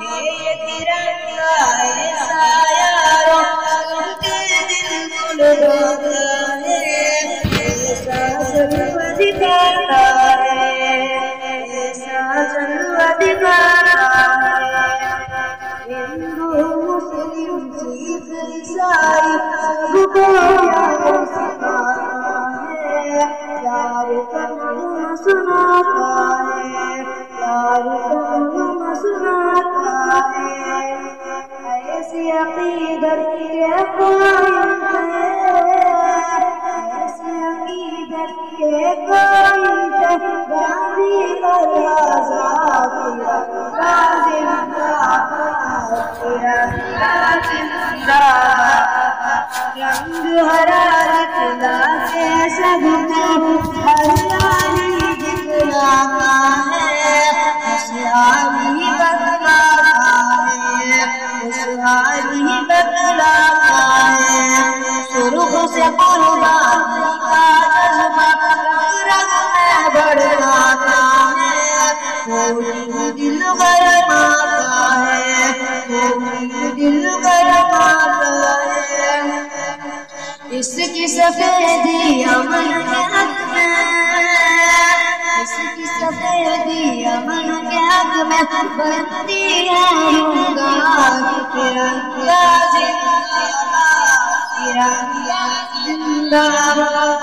ये तिरंगा ऐसा यारो सबके दिल को लगाता है, ऐसा जलवा दिखाता है, ऐसा जलवा दिखाता है। हिंदू मुस्लिम सिख ईसाई सबको यार सिखाता है, प्यार करना सुनाता है, प्यार करना सुनाता है। ऐसी अकीदत के कायम है, ऐसी अकीदत के कायम है, गांधी और आजाद तिरंगा जिंदाबाद, तिरंगा जिंदाबाद। रंग हरा दिखला के सबको हरियाली दिखलाता है, खुशहाली बतलाता है, खुशहाली बतलाता है। सुर्ख से कुर्बानी का जज्बा रग रग में बढ़ाता है, कोई दिल गरमाता है, कोई दिल गरमाता है। इसकी सफेदी अमन के हक में, इसकी सफेदी अमन के हक में बनती है तिरंगा जिंदाबाद, तिरंगा जिंदाबाद।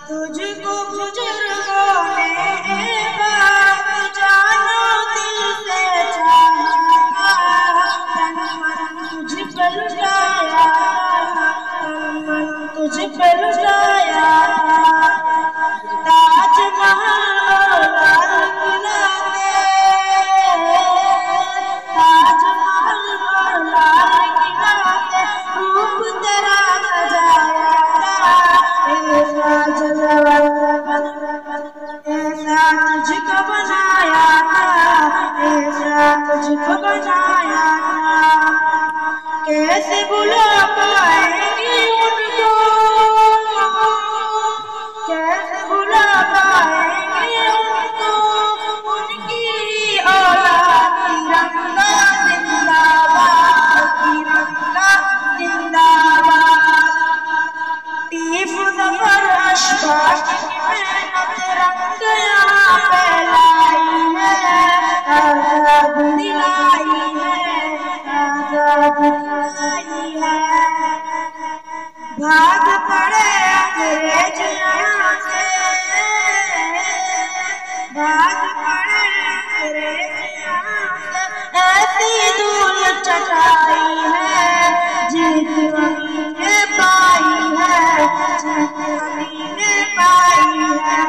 तुझको बुजुर्गों ने बात जानो दिल से चाहा, तन मन तुझ पर लुटाया, तन मन तुझ पर लुटाया। ताजमहल लाल किला पे, ताजमहल और लाल किला पे रूप तेरा सजाया था, ऐसा जलवा ऐसा तुझको बनाया था, ऐसा तुझको बनाया था। कैसे भुला पाएंगे उनको, कैसे भुला पाएंगे उनको, उनकी औलाद तिरंगा जिंदाबाद, तिरंगा जिंदाबाद। टीपू ज़फ़र अशफाक़ की मेहनत रंग यहाँ फैलाई है, आज़ाद दिलाई है, आज़ाद दिलाई है। भाग पड़े अंग्रेज यहाँ से, भाग पड़े अंग्रेज यहाँ से, ऐसी धूल चटाई है, जीत अली ने पाई है, जीत अली ने पाई है।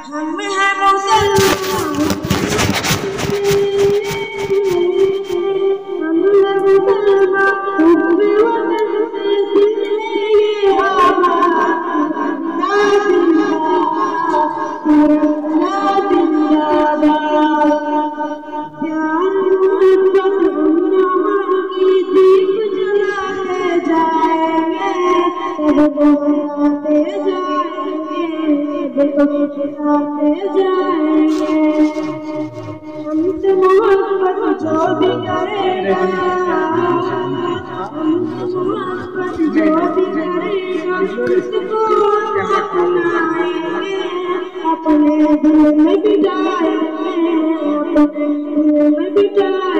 हम हैं मुसलमान, हम हैं मुसलमान, हुब्बे वतन से खिले ये हवा, तिरंगा जिंदाबाद। प्यार मोहब्बत उम्मा की दीप जलाते जाएंगे, सबको आते जाएंगे, सबको आते जाएंगे। हमसे मोहब्बत जो भी करेगा, हमसे मोहब्बत जो भी करेगा, उसको अपनाएंगे, अपने दिल में बिठाएंगे, अपने दिल में बिठाएंगे।